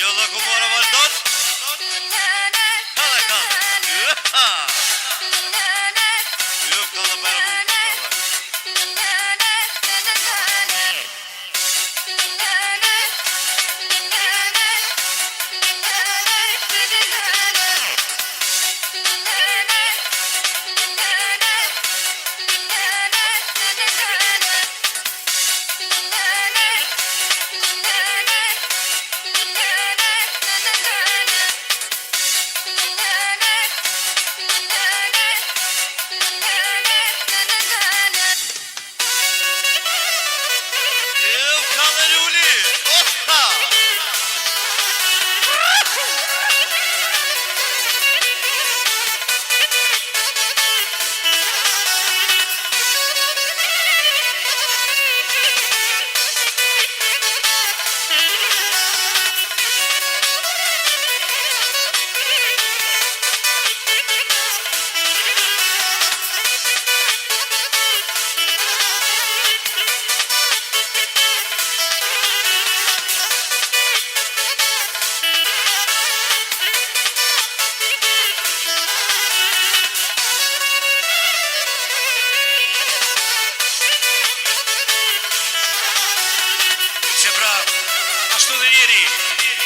Yalla kumara vardon. Kala kal. Yok kala beraber.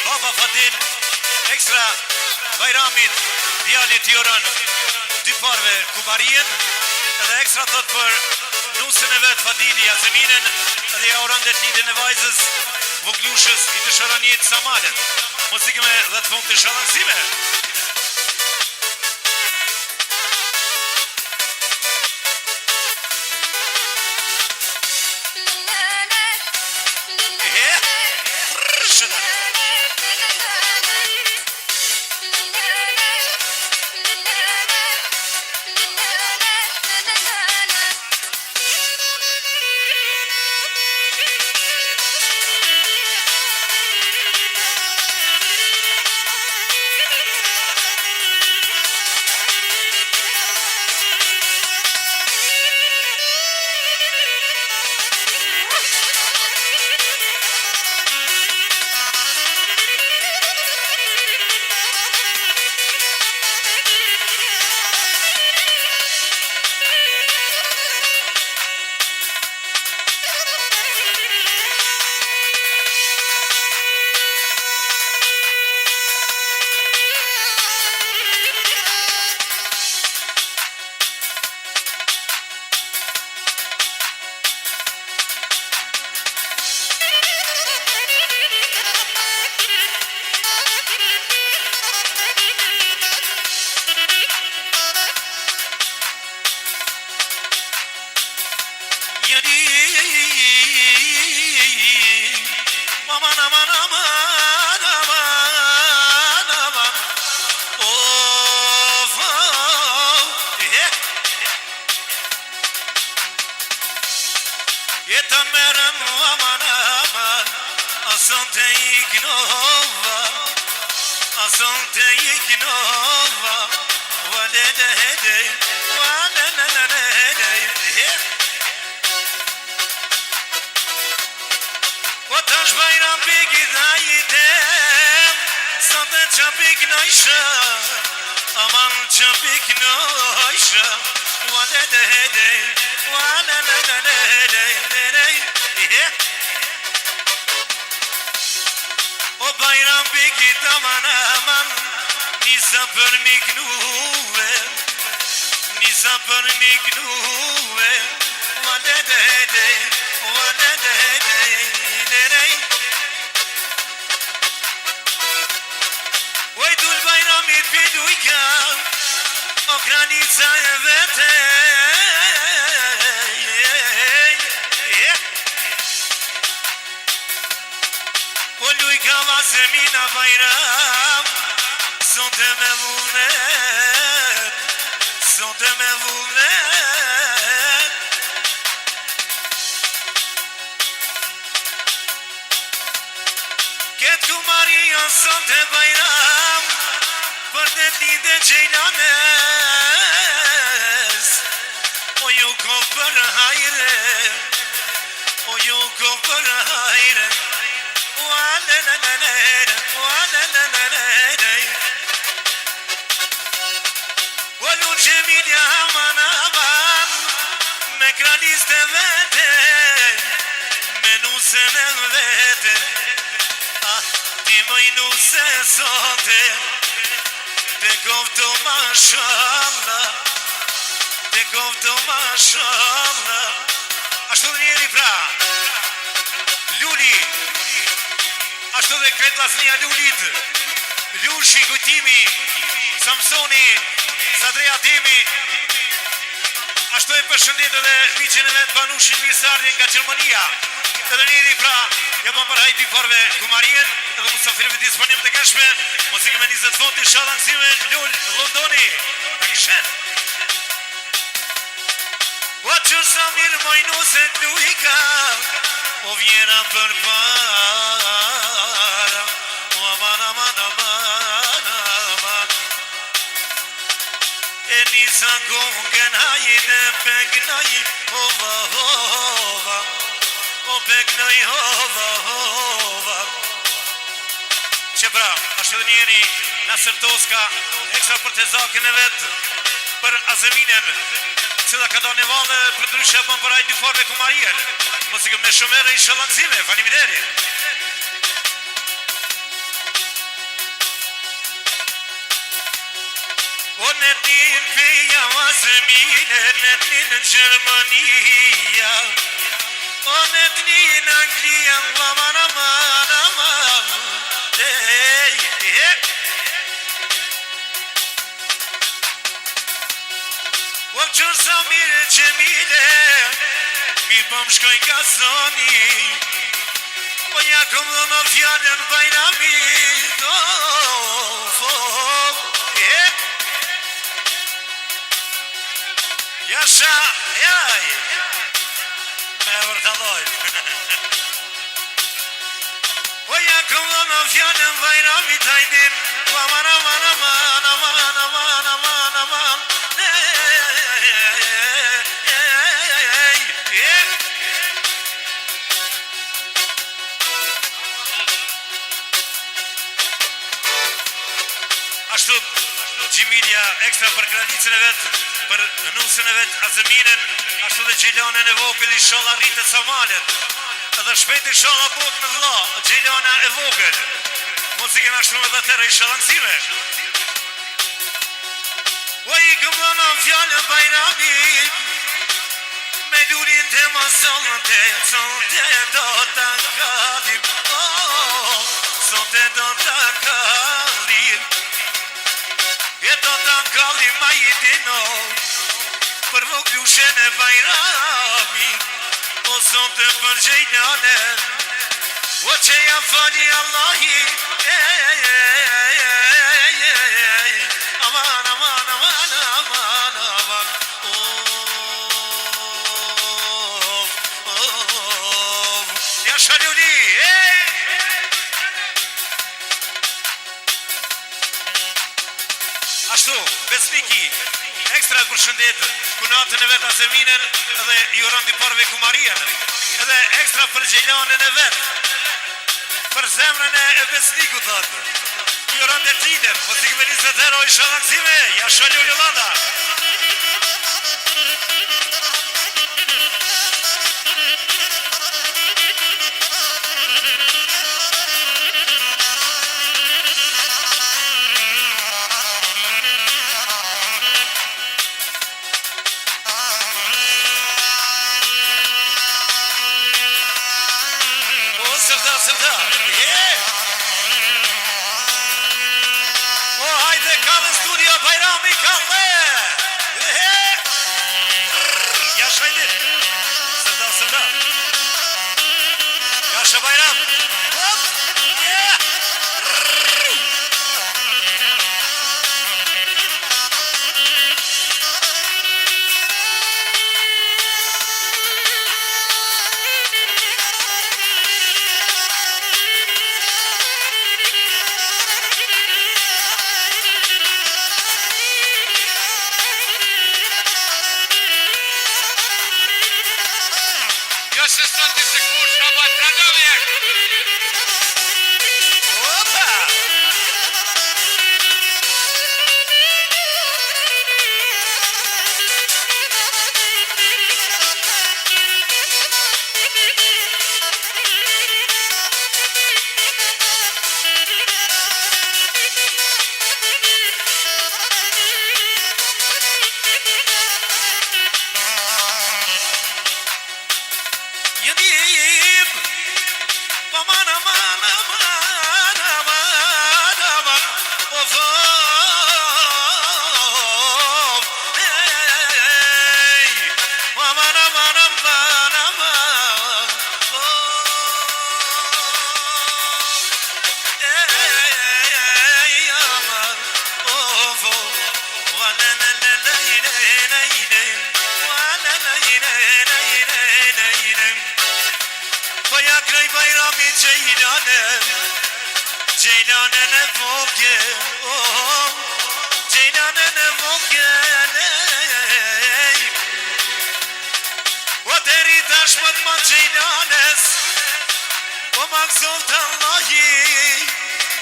Baba Fadil, ekstra Bajramit, djalit Joran, dy parve Kumarien, edhe ekstra thot për nusën e vetë Fadili, Azeminen, edhe ja oran dhe t'lidin e vajzës, voglushës i të sharanjit Samalet. Muzikime dhe të fund të sharansime. O ju kom për hajre, niste vete me nusën e vete. Ah, ti më i nuse sote te kofto mashallah, te kofto mashallah. Ashtu dhe njeri pra Luli, ashtu dhe kretë lasnia Lulit, Lushi, Kujtimi, Samsoni, Sadreja Demi. Ashtu e përshëndet edhe miqin e vetë Banushin Mirësardhje nga Gjermania. Edhe njeri pra, ja pa përhaj diforve Kumarien, edhe musafirëve disponim të keshme, muzikë me 20 fond, inshallah nësime, Lull, Londoni, të kishen. O që sa mirë mojnu se t'lujka, o vjera për para, o aman, aman, aman, aman. E nisa kongen hajin e pegnaj, hova, hova, o pegnaj, hova, hova. Që pra, ashtë dhe njeri Nasër Toska, ekstra për të zakën e vetë, për Azeminen, cila ka do në valë për dryshe për përaj dy forve Kumarien. Muzikëm në shumere i shalancime, faleminderit. O në t'nin peja Azemine, në t'nin në Gjermania, o në t'nin Anglia, aman, aman, aman, o qërë sa mire Gjemile, mi pëm shkoj ka zoni, po ja kom dhe më fjallën Bajrami, Jasha, jaj, me vërtalojt. O ja kom dhe më fjallën Bajrami, tajnin, aman, aman, aman, aman, aman, aman, aman, ashtu Gjimilja ekstra për kranicën e vetë, për nusën e vetë Azeminen, ashtu dhe Gjilanën e vogël i shola rritët sa malet, edhe shpejt i shola bot në vla, Gjilana e vogël, muzikën ashtu me dhe tëre i shalancime. O i këmë në fjallë Bajrami, me lurin të më solte, solte do të kalim, solte do të kalim. E do të kalli ma i dino, për voglushen e Bajrami, o sote për Gjejlanen, o që ja fali Allahi, aman, aman, aman, aman, aman, Jasha Luli, ashtu, besniki, ekstra të përshëndet, kunatën e vetë Azeminen edhe juron diparve Kumarien, edhe ekstra për Gjejlanën e vetë, për zemrën e besniku thëtë, juron dhe tiden, muzikë me 20 euro i shalancime, Jasha Luli Landa. Sëvda, o hajde ka në studio Bajrami ka dhe Gjejlanën e vogël, oh, Gjejlanën e vogël, o deri dashmët ma Gjejlanës, o ma gëzon të Allahi,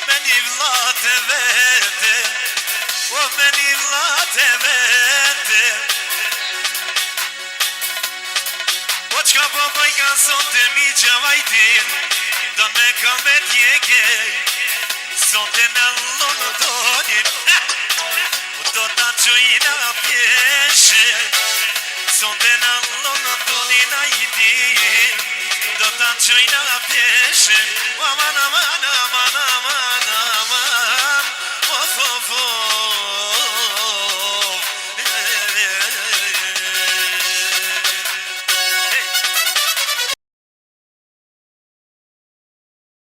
me një vlat e vete, o me një vlat e vete. O qka po bëj ka son të mi gjavajtin, do me ka me tjeke, son të në lonë donim, do të gjojnë a pjeshe, son të në lonë donin a i di, do të gjojnë a pjeshe,